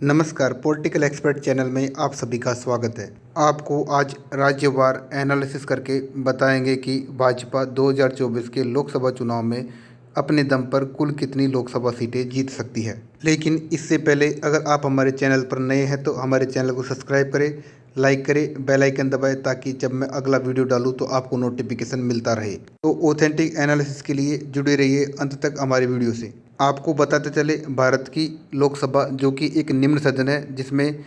नमस्कार, political expert channel में आप सभी का स्वागत है। आपको आज राज्यवार एनालिसिस करके बताएंगे कि भाजपा 2024 के लोकसभा चुनाव में अपने दम पर कुल कितनी लोकसभा सीटें जीत सकती है। लेकिन इससे पहले अगर आप हमारे चैनल पर नए हैं तो हमारे चैनल को सब्सक्राइब करें, लाइक करें, बेल आइकन दबाएं ताकि जब मैं अगला वीडियो डालूं तो आपको नोटिफिकेशन मिलता रहे। तो ऑथेंटिक एनालिसिस के लिए जुड़े रहिए अंत तक हमारे वीडियो से। आपको बताते चले, भारत की लोकसभा जो कि एक निम्न सदन है जिसमें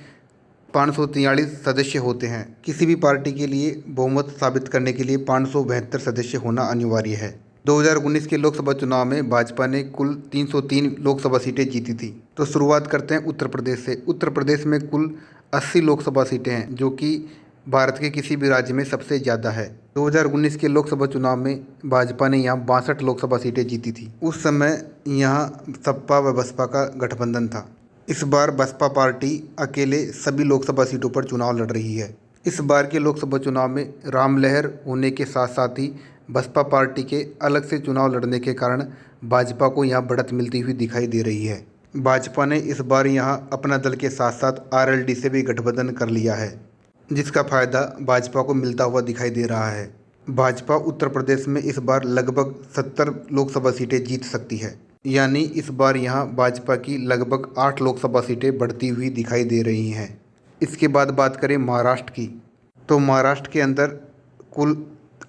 543 सदस्य होते हैं। किसी भी पार्टी के लिए बहुमत साबित करने के लिए 572 सदस्य होना अनिवार्य है। 2019 के लोकसभा चुनाव में भाजपा ने कुल 303 लोकसभा सीटें जीती थी। तो शुरुआत करते हैं उत्तर प्रदेश से। उत्तर प्रदेश में कुल 80 लोकसभा सीटें हैं जो कि भारत के किसी भी राज्य में सबसे ज़्यादा है। 2019 के लोकसभा चुनाव में भाजपा ने यहाँ 62 लोकसभा सीटें जीती थी। उस समय यहाँ सपा व बसपा का गठबंधन था। इस बार बसपा पार्टी अकेले सभी लोकसभा सीटों पर चुनाव लड़ रही है। इस बार के लोकसभा चुनाव में राम लहर होने के साथ साथ ही बसपा पार्टी के अलग से चुनाव लड़ने के कारण भाजपा को यहाँ बढ़त मिलती हुई दिखाई दे रही है। भाजपा ने इस बार यहाँ अपना दल के साथ साथ आरएलडी से भी गठबंधन कर लिया है, जिसका फायदा भाजपा को मिलता हुआ दिखाई दे रहा है। भाजपा उत्तर प्रदेश में इस बार लगभग 70 लोकसभा सीटें जीत सकती है, यानी इस बार यहाँ भाजपा की लगभग 8 लोकसभा सीटें बढ़ती हुई दिखाई दे रही हैं। इसके बाद बात करें महाराष्ट्र की, तो महाराष्ट्र के अंदर कुल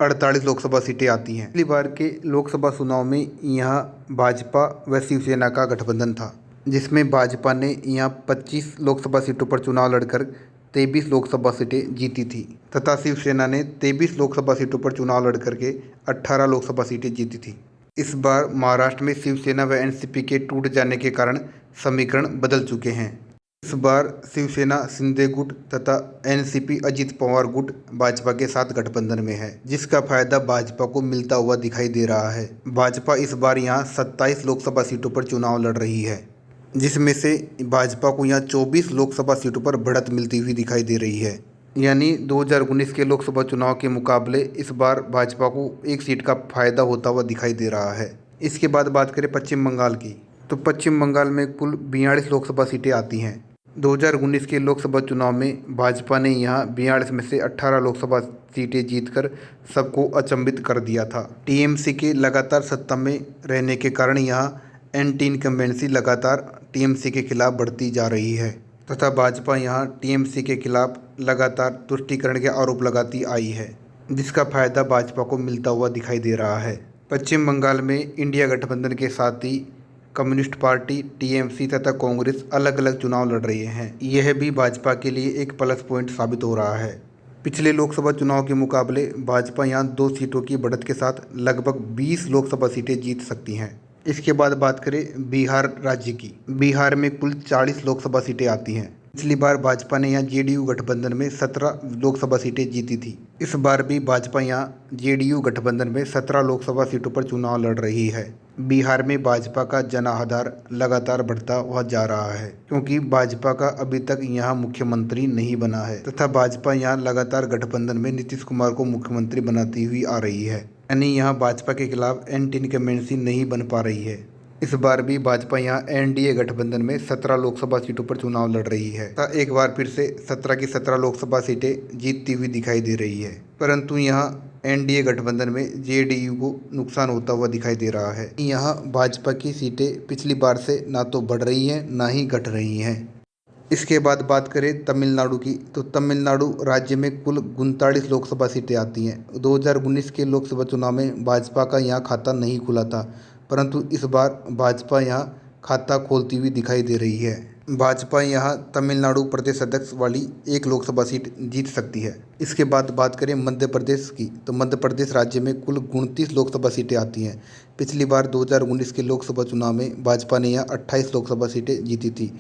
48 लोकसभा सीटें आती हैं। पिछली बार के लोकसभा चुनाव में यहाँ भाजपा व शिवसेना का गठबंधन था, जिसमें भाजपा ने यहाँ 25 लोकसभा सीटों पर चुनाव लड़कर 23 लोकसभा सीटें जीती थी तथा शिवसेना ने 23 लोकसभा सीटों पर चुनाव लड़कर के 18 लोकसभा सीटें जीती थी। इस बार महाराष्ट्र में शिवसेना व एनसीपी के टूट जाने के कारण समीकरण बदल चुके हैं। इस बार शिवसेना शिंदे गुट तथा एनसीपी अजित पवार गुट भाजपा के साथ गठबंधन में है, जिसका फायदा भाजपा को मिलता हुआ दिखाई दे रहा है। भाजपा इस बार यहाँ 27 लोकसभा सीटों पर चुनाव लड़ रही है, जिसमें से भाजपा को यहाँ 24 लोकसभा सीटों पर बढ़त मिलती हुई दिखाई दे रही है। यानी 2019 के लोकसभा चुनाव के मुकाबले इस बार भाजपा को एक सीट का फायदा होता हुआ दिखाई दे रहा है। इसके बाद बात करें पश्चिम बंगाल की, तो पश्चिम बंगाल में कुल 42 लोकसभा सीटें आती हैं। 2019 के लोकसभा चुनाव में भाजपा ने यहाँ 42 में से 18 लोकसभा सीटें जीतकर सबको अचंभित कर दिया था। टीएमसी के लगातार सत्ता में रहने के कारण यहाँ एंटी इनकम्बेंसी लगातार टीएमसी के खिलाफ बढ़ती जा रही है तथा भाजपा यहाँ टीएमसी के खिलाफ लगातार तुष्टीकरण के आरोप लगाती आई है, जिसका फायदा भाजपा को मिलता हुआ दिखाई दे रहा है। पश्चिम बंगाल में इंडिया गठबंधन के साथ ही कम्युनिस्ट पार्टी, टीएमसी तथा कांग्रेस अलग अलग चुनाव लड़ रहे हैं। यह भी भाजपा के लिए एक प्लस पॉइंट साबित हो रहा है। पिछले लोकसभा चुनाव के मुकाबले भाजपा यहाँ 2 सीटों की बढ़त के साथ लगभग 20 लोकसभा सीटें जीत सकती हैं। इसके बाद बात करें बिहार राज्य की। बिहार में कुल 40 लोकसभा सीटें आती हैं। पिछली बार भाजपा ने यहाँ जेडीयू गठबंधन में 17 लोकसभा सीटें जीती थी। इस बार भी भाजपा यहाँ जेडीयू गठबंधन में 17 लोकसभा सीटों पर चुनाव लड़ रही है। बिहार में भाजपा का जन आधार लगातार बढ़ता हुआ जा रहा है, क्योंकि भाजपा का अभी तक यहाँ मुख्यमंत्री नहीं बना है तथा भाजपा यहाँ लगातार गठबंधन में नीतीश कुमार को मुख्यमंत्री बनाती हुई आ रही है, यानी यहाँ भाजपा के खिलाफ एंटी इनकम्बेंसी नहीं बन पा रही है। इस बार भी भाजपा यहाँ एनडीए गठबंधन में 17 लोकसभा सीटों पर चुनाव लड़ रही है तथा एक बार फिर से 17 की 17 लोकसभा सीटें जीतती हुई दिखाई दे रही है। परंतु यहाँ एनडीए गठबंधन में जेडीयू को नुकसान होता हुआ दिखाई दे रहा है। यहाँ भाजपा की सीटें पिछली बार से ना तो बढ़ रही हैं ना ही घट रही हैं। इसके बाद बात करें तमिलनाडु की, तो तमिलनाडु राज्य में कुल 39 लोकसभा सीटें आती हैं। 2019 के लोकसभा चुनाव में भाजपा का यहाँ खाता नहीं खुला था, परंतु इस बार भाजपा यहाँ खाता खोलती हुई दिखाई दे रही है। भाजपा यहाँ तमिलनाडु प्रदेश अध्यक्ष वाली 1 लोकसभा सीट जीत सकती है। इसके बाद बात करें मध्य प्रदेश की, तो मध्य प्रदेश राज्य में कुल 29 लोकसभा सीटें आती हैं। पिछली बार 2019 के लोकसभा चुनाव में भाजपा ने यहाँ 28 लोकसभा सीटें जीती थी।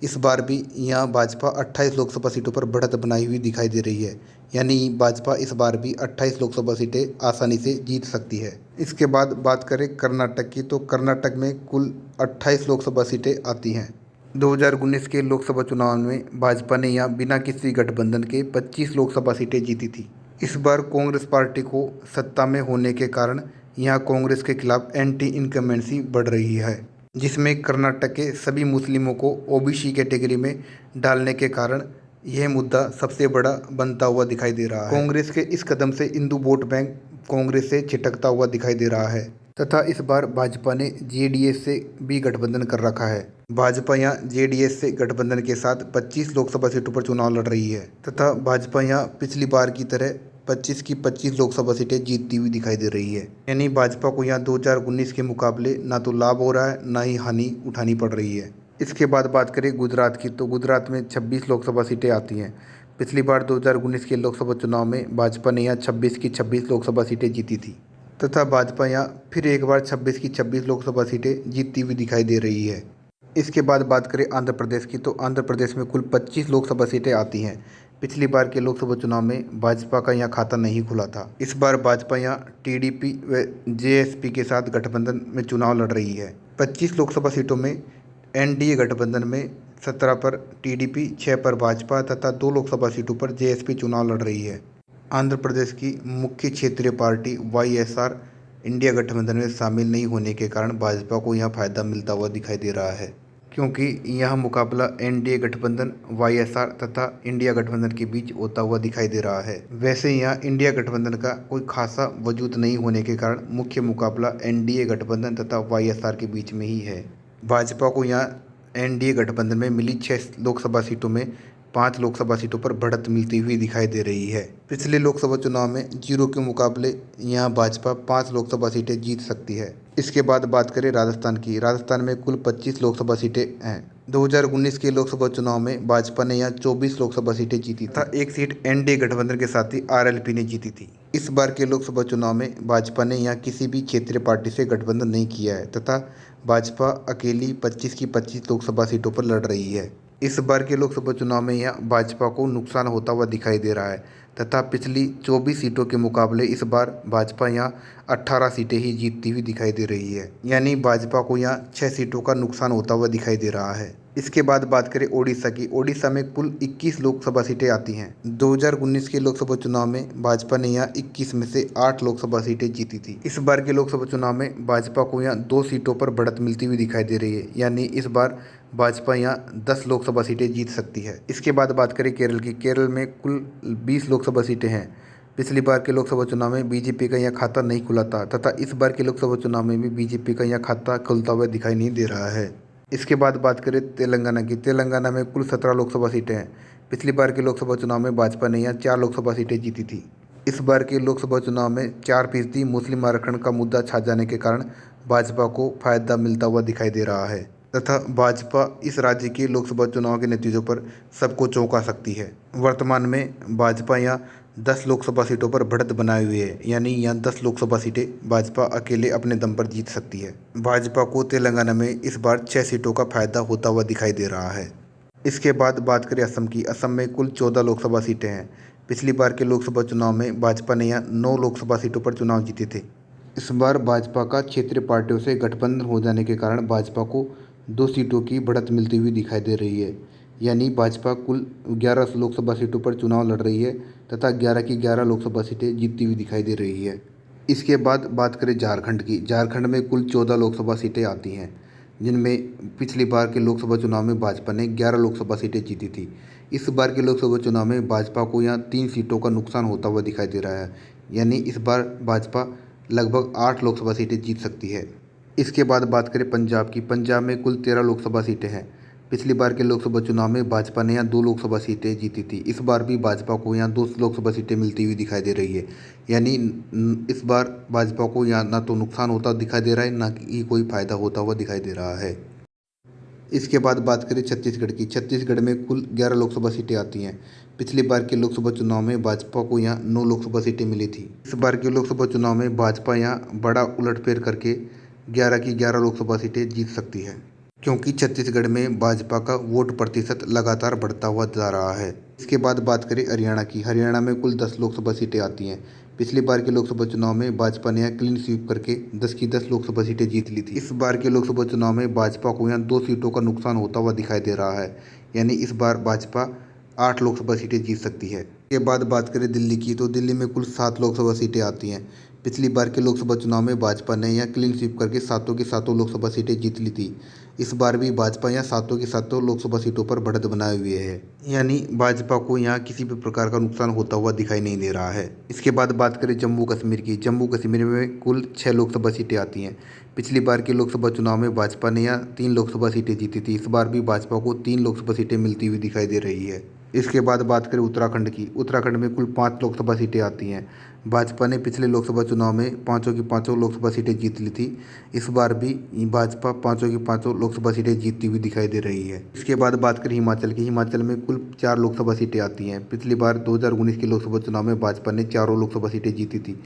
इस बार भी यहाँ भाजपा 28 लोकसभा सीटों पर बढ़त बनाई हुई दिखाई दे रही है, यानी भाजपा इस बार भी 28 लोकसभा सीटें आसानी से जीत सकती है। इसके बाद बात करें कर्नाटक की, तो कर्नाटक में कुल 28 लोकसभा सीटें आती हैं। 2019 के लोकसभा चुनाव में भाजपा ने यहाँ बिना किसी गठबंधन के 25 लोकसभा सीटें जीती थी। इस बार कांग्रेस पार्टी को सत्ता में होने के कारण यहाँ कांग्रेस के खिलाफ एंटी इनकम्बेंसी बढ़ रही है, जिसमें कर्नाटक के सभी मुस्लिमों को ओबीसी कैटेगरी में डालने के कारण यह मुद्दा सबसे बड़ा बनता हुआ दिखाई दे रहा है। कांग्रेस के इस कदम से हिंदू वोट बैंक कांग्रेस से छिटकता हुआ दिखाई दे रहा है तथा इस बार भाजपा ने जेडीएस से भी गठबंधन कर रखा है। भाजपा यहाँ जेडीएस से गठबंधन के साथ 25 लोकसभा सीटों पर चुनाव लड़ रही है तथा भाजपा यहाँ पिछली बार की तरह 25 की 25 लोकसभा सीटें जीतती हुई दिखाई दे रही है। यानी भाजपा को यहाँ 2019 के मुकाबले ना तो लाभ हो रहा है ना ही हानि उठानी पड़ रही है। इसके बाद बात करें गुजरात की, तो गुजरात में 26 लोकसभा सीटें आती हैं। पिछली बार 2019 के लोकसभा चुनाव में भाजपा ने यहाँ 26 की 26 लोकसभा सीटें जीती थी तथा भाजपा यहाँ फिर एक बार 26 की 26 लोकसभा सीटें जीतती हुई दिखाई दे रही है। इसके बाद बात करें आंध्र प्रदेश की, तो आंध्र प्रदेश में कुल 25 लोकसभा सीटें आती हैं। पिछली बार के लोकसभा चुनाव में भाजपा का यहाँ खाता नहीं खुला था। इस बार भाजपा यहाँ टीडीपी व जेएसपी के साथ गठबंधन में चुनाव लड़ रही है। 25 लोकसभा सीटों में एनडीए गठबंधन में 17 पर टीडीपी, 6 पर भाजपा तथा 2 लोकसभा सीटों पर जेएसपी चुनाव लड़ रही है। आंध्र प्रदेश की मुख्य क्षेत्रीय पार्टी वाईएसआर इंडिया गठबंधन में शामिल नहीं होने के कारण भाजपा को यहाँ फायदा मिलता हुआ दिखाई दे रहा है, क्योंकि यह मुकाबला एनडीए गठबंधन, वाईएसआर तथा इंडिया गठबंधन के बीच होता हुआ दिखाई दे रहा है। वैसे यहाँ इंडिया गठबंधन का कोई खासा वजूद नहीं होने के कारण मुख्य मुकाबला एनडीए गठबंधन तथा वाईएसआर के बीच में ही है। भाजपा को यहाँ एनडीए गठबंधन में मिली 6 लोकसभा सीटों में 5 लोकसभा सीटों पर बढ़त मिलती हुई दिखाई दे रही है। पिछले लोकसभा चुनाव में 0 के मुकाबले यहाँ भाजपा 5 लोकसभा सीटें जीत सकती है। इसके बाद बात करें राजस्थान की। राजस्थान में कुल 25 लोकसभा सीटें हैं। 2019 के लोकसभा चुनाव में भाजपा ने यहाँ 24 लोकसभा सीटें जीती तथा एक सीट एनडीए गठबंधन के साथ ही आरएलपी ने जीती थी। इस बार के लोकसभा चुनाव में भाजपा ने यहाँ किसी भी क्षेत्रीय पार्टी से गठबंधन नहीं किया है तथा भाजपा अकेली 25 की 25 लोकसभा सीटों पर लड़ रही है। इस बार के लोकसभा चुनाव में यहाँ भाजपा को नुकसान होता हुआ दिखाई दे रहा है तथा पिछली 24 सीटों के मुकाबले इस बार भाजपा यहाँ 18 सीटें ही जीतती हुई दिखाई दे रही है। यानी भाजपा को यहाँ 6 सीटों का नुकसान होता हुआ दिखाई दे रहा है। इसके बाद बात करें ओडिशा की। ओडिशा में कुल 21 लोकसभा सीटें आती हैं। 2019 के लोकसभा चुनाव में भाजपा ने यहाँ 21 में से 8 लोकसभा सीटें जीती थी। इस बार के लोकसभा चुनाव में भाजपा को यहाँ 2 सीटों पर बढ़त मिलती हुई दिखाई दे रही है। यानी इस बार भाजपा यहाँ 10 लोकसभा सीटें जीत सकती है। इसके बाद बात करें केरल की। केरल में कुल 20 लोकसभा सीटें हैं। पिछली बार के लोकसभा चुनाव में बीजेपी का यहाँ खाता नहीं खुला था तथा इस बार के लोकसभा चुनाव में भी बीजेपी का यहाँ खाता खुलता हुआ दिखाई नहीं दे रहा है। इसके बाद बात करें तेलंगाना की। तेलंगाना में कुल 17 लोकसभा सीटें हैं। पिछली बार के लोकसभा चुनाव में भाजपा ने यहाँ 4 लोकसभा सीटें जीती थी। इस बार के लोकसभा चुनाव में 4% मुस्लिम आरक्षण का मुद्दा छा जाने के कारण भाजपा को फायदा मिलता हुआ दिखाई दे रहा है तथा भाजपा इस राज्य के लोकसभा चुनाव के नतीजों पर सबको चौंका सकती है। वर्तमान में भाजपा यहाँ 10 लोकसभा सीटों पर बढ़त बनाए हुए है। यानी यहाँ 10 लोकसभा सीटें भाजपा अकेले अपने दम पर जीत सकती है। भाजपा को तेलंगाना में इस बार 6 सीटों का फायदा होता हुआ दिखाई दे रहा है। इसके बाद बात करें असम की। असम में कुल 14 लोकसभा सीटें हैं। पिछली बार के लोकसभा चुनाव में भाजपा ने यहाँ 9 लोकसभा सीटों पर चुनाव जीते थे। इस बार भाजपा का क्षेत्रीय पार्टियों से गठबंधन हो जाने के कारण भाजपा को 2 सीटों की बढ़त मिलती हुई दिखाई दे रही है। यानी भाजपा कुल 11 लोकसभा सीटों पर चुनाव लड़ रही है तथा 11 की 11 लोकसभा सीटें जीतती हुई दिखाई दे रही है। इसके बाद बात करें झारखंड की। झारखंड में कुल 14 लोकसभा सीटें आती हैं, जिनमें पिछली बार के लोकसभा चुनाव में भाजपा ने 11 लोकसभा सीटें जीती थी। इस बार के लोकसभा चुनाव में भाजपा को यहाँ 3 सीटों का नुकसान होता हुआ दिखाई दे रहा है। यानी इस बार भाजपा लगभग 8 लोकसभा सीटें जीत सकती है। इसके बाद बात करें पंजाब की। पंजाब में कुल 13 लोकसभा सीटें हैं। पिछली बार के लोकसभा चुनाव में भाजपा ने यहाँ 2 लोकसभा सीटें जीती थी। इस बार भी भाजपा को यहाँ 2 लोकसभा सीटें मिलती हुई दिखाई दे रही है। यानी इस बार भाजपा को यहाँ ना तो नुकसान होता दिखाई दे रहा है, ना कि कोई फायदा होता हुआ दिखाई दे रहा है। इसके बाद बात करें छत्तीसगढ़ की। छत्तीसगढ़ में कुल 11 लोकसभा सीटें आती हैं। पिछली बार के लोकसभा चुनाव में भाजपा को यहाँ 9 लोकसभा सीटें मिली थी। इस बार के लोकसभा चुनाव में भाजपा यहाँ बड़ा उलटफेर करके 11 की 11 लोकसभा सीटें जीत सकती है, क्योंकि छत्तीसगढ़ में भाजपा का वोट प्रतिशत लगातार बढ़ता हुआ जा रहा है। इसके बाद बात करें हरियाणा की। हरियाणा में कुल 10 लोकसभा सीटें आती हैं। पिछली बार के लोकसभा चुनाव में भाजपा ने यहाँ क्लीन स्वीप करके 10 की 10 लोकसभा सीटें जीत ली थी। इस बार के लोकसभा चुनाव में भाजपा को यहाँ 2 सीटों का नुकसान होता हुआ दिखाई दे रहा है। यानी इस बार भाजपा 8 लोकसभा सीटें जीत सकती है। इसके बाद बात करें दिल्ली की, तो दिल्ली में कुल 7 लोकसभा सीटें आती हैं। पिछली बार के लोकसभा चुनाव में भाजपा ने यहाँ क्लीन स्वीप करके सातों की सातों लोकसभा सीटें जीत ली थी। इस बार भी भाजपा यहाँ सातों की सातों लोकसभा सीटों पर बढ़त बनाए हुए है, यानी भाजपा को यहाँ किसी भी प्रकार का नुकसान होता हुआ दिखाई नहीं दे रहा है। इसके बाद बात करें जम्मू कश्मीर की। जम्मू कश्मीर में कुल 6 लोकसभा सीटें आती हैं। पिछली बार के लोकसभा चुनाव में भाजपा ने यहाँ 3 लोकसभा सीटें जीती थी। इस बार भी भाजपा को 3 लोकसभा सीटें मिलती हुई दिखाई दे रही है। इसके बाद बात करें उत्तराखंड की। उत्तराखंड में कुल 5 लोकसभा सीटें आती हैं। भाजपा ने पिछले लोकसभा चुनाव में पाँचों की पाँचों लोकसभा सीटें जीत ली थी। इस बार भी भाजपा पाँचों की पाँचों लोकसभा सीटें जीतती हुई दिखाई दे रही है। इसके बाद बात करें हिमाचल की। हिमाचल में कुल 4 लोकसभा सीटें आती हैं। पिछली बार 2019 के लोकसभा चुनाव में भाजपा ने चारों लोकसभा सीटें जीती थी।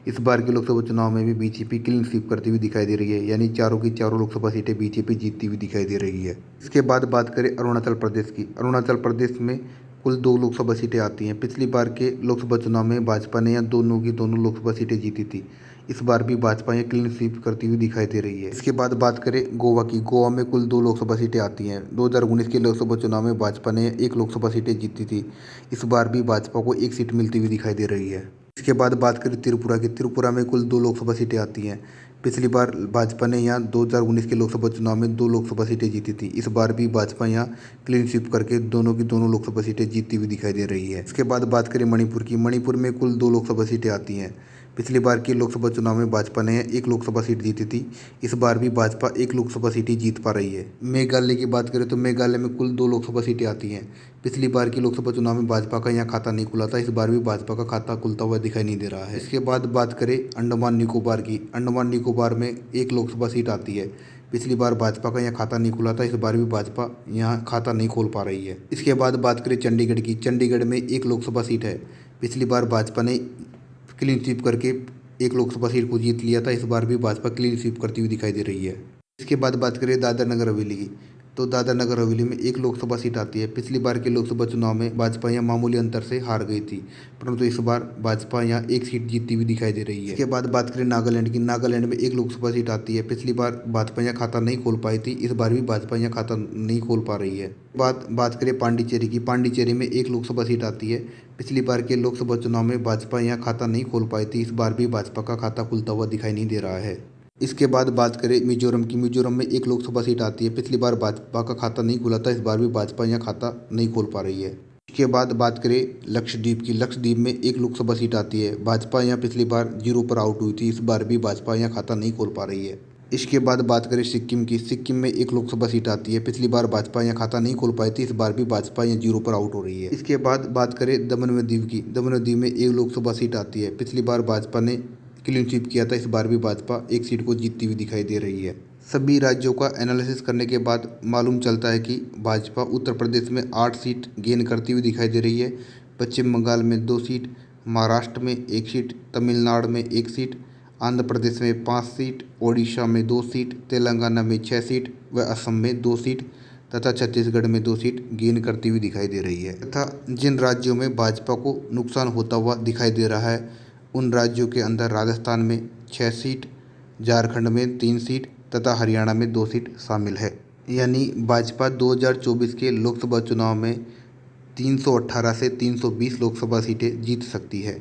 इस बार के लोकसभा चुनाव में भी बीजेपी क्लीन स्वीप करती हुई दिखाई दे रही है, यानी चारों की चारों लोकसभा सीटें बीजेपी जीतती हुई दिखाई दे रही है। इसके बाद बात करें अरुणाचल प्रदेश की। अरुणाचल प्रदेश में कुल 2 लोकसभा सीटें आती हैं। पिछली बार के लोकसभा चुनाव में भाजपा ने यहाँ दोनों की दोनों लोकसभा सीटें जीती थी। इस बार भी भाजपा यहाँ क्लीन स्वीप करती हुई दिखाई दे रही है। इसके बाद बात करें गोवा की। गोवा में कुल 2 लोकसभा सीटें आती हैं। 2019 के लोकसभा चुनाव में भाजपा ने 1 लोकसभा सीटें जीती थी। इस बार भी भाजपा को 1 सीट मिलती हुई दिखाई दे रही है। इसके बाद बात करें त्रिपुरा की। त्रिपुरा में कुल 2 लोकसभा सीटें आती हैं। पिछली बार भाजपा ने यहाँ 2019 के लोकसभा चुनाव में 2 लोकसभा सीटें जीती थी। इस बार भी भाजपा यहाँ क्लीन स्वीप करके दोनों की दोनों लोकसभा सीटें जीतती हुई दिखाई दे रही है। इसके बाद बात करें मणिपुर की। मणिपुर में कुल 2 लोकसभा सीटें आती हैं। पिछली बार के लोकसभा चुनाव में भाजपा ने 1 लोकसभा सीट जीती थी। इस बार भी भाजपा 1 लोकसभा सीट ही जीत पा रही है। मेघालय की बात करें तो मेघालय में कुल 2 लोकसभा सीटें आती हैं। पिछली बार की लोकसभा चुनाव में भाजपा का यहाँ खाता नहीं खुला था। इस बार भी भाजपा का खाता खुलता हुआ दिखाई नहीं दे रहा है। इसके बाद बात करें अंडमान निकोबार की। अंडमान निकोबार में 1 लोकसभा सीट आती है। पिछली बार भाजपा का यहाँ खाता नहीं खुला था। इस बार भी भाजपा यहाँ खाता नहीं खोल पा रही है। इसके बाद बात करें चंडीगढ़ की। चंडीगढ़ में 1 लोकसभा सीट है। पिछली बार भाजपा ने क्लीन स्वीप करके 1 लोकसभा सीट को जीत लिया था। इस बार भी भाजपा क्लीन स्वीप करती हुई दिखाई दे रही है। इसके बाद बात करें दादरा नगर हवेली की। तो दादरा नगर हवेली में 1 लोकसभा सीट आती है। पिछली बार के लोकसभा चुनाव में भाजपा यहाँ मामूली अंतर से हार गई थी, परंतु इस बार भाजपा यहाँ 1 सीट जीतती हुई दिखाई दे रही है। इसके बाद बात करें नागालैंड की। नागालैंड में 1 लोकसभा सीट आती है। पिछली बार भाजपा यहाँ खाता नहीं खोल पाई थी। इस बार भी भाजपा यहाँ खाता नहीं खोल पा रही है। बात करें पांडिचेरी की। पांडिचेरी में 1 लोकसभा सीट आती है। पिछली बार के लोकसभा चुनाव में भाजपा यहाँ खाता नहीं खोल पाई थी। इस बार भी भाजपा का खाता खुलता हुआ दिखाई नहीं दे रहा है। इसके बाद बात करें मिजोरम की। मिजोरम में 1 लोकसभा सीट आती है। पिछली बार भाजपा का खाता नहीं खुला था। इस बार भी भाजपा यहाँ खाता नहीं खोल पा रही है। इसके बाद बात करें लक्षद्वीप की। लक्षद्वीप में 1 लोकसभा सीट आती है। भाजपा यहाँ पिछली बार 0 पर आउट हुई थी। इस बार भी भाजपा यहाँ खाता नहीं खोल पा रही है। इसके बाद बात करें सिक्किम की। सिक्किम में 1 लोकसभा सीट आती है। पिछली बार भाजपा यहाँ खाता नहीं खोल पाई थी। इस बार भी भाजपा यहाँ 0 पर आउट हो रही है। इसके बाद बात करें दमन व दीव की। दमन व दीव में 1 लोकसभा सीट आती है। पिछली बार भाजपा ने क्लीन स्वीप किया था। इस बार भी भाजपा 1 सीट को जीतती हुई दिखाई दे रही है। सभी राज्यों का एनालिसिस करने के बाद मालूम चलता है कि भाजपा उत्तर प्रदेश में 8 सीट गेन करती हुई दिखाई दे रही है। पश्चिम बंगाल में 2 सीट, महाराष्ट्र में 1 सीट, तमिलनाडु में 1 सीट, आंध्र प्रदेश में 5 सीट, ओडिशा में 2 सीट, तेलंगाना में 6 सीट व असम में 2 सीट तथा छत्तीसगढ़ में 2 सीट गेन करती हुई दिखाई दे रही है। तथा जिन राज्यों में भाजपा को नुकसान होता हुआ दिखाई दे रहा है, उन राज्यों के अंदर राजस्थान में 6 सीट, झारखंड में 3 सीट तथा हरियाणा में 2 सीट शामिल है। यानी भाजपा 2024 के लोकसभा चुनाव में 318 से 320 लोकसभा सीटें जीत सकती है।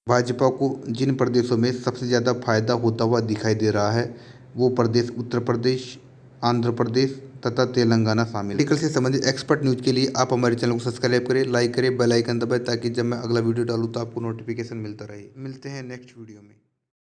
भाजपा को जिन प्रदेशों में सबसे ज़्यादा फायदा होता हुआ दिखाई दे रहा है, वो प्रदेश उत्तर प्रदेश, आंध्र प्रदेश तथा तेलंगाना शामिल है। मेडिकल से संबंधित एक्सपर्ट न्यूज़ के लिए आप हमारे चैनल को सब्सक्राइब करें, लाइक करें, बेल आइकन दबाएं ताकि जब मैं अगला वीडियो डालूँ तो आपको नोटिफिकेशन मिलता रहे। मिलते हैं नेक्स्ट वीडियो में।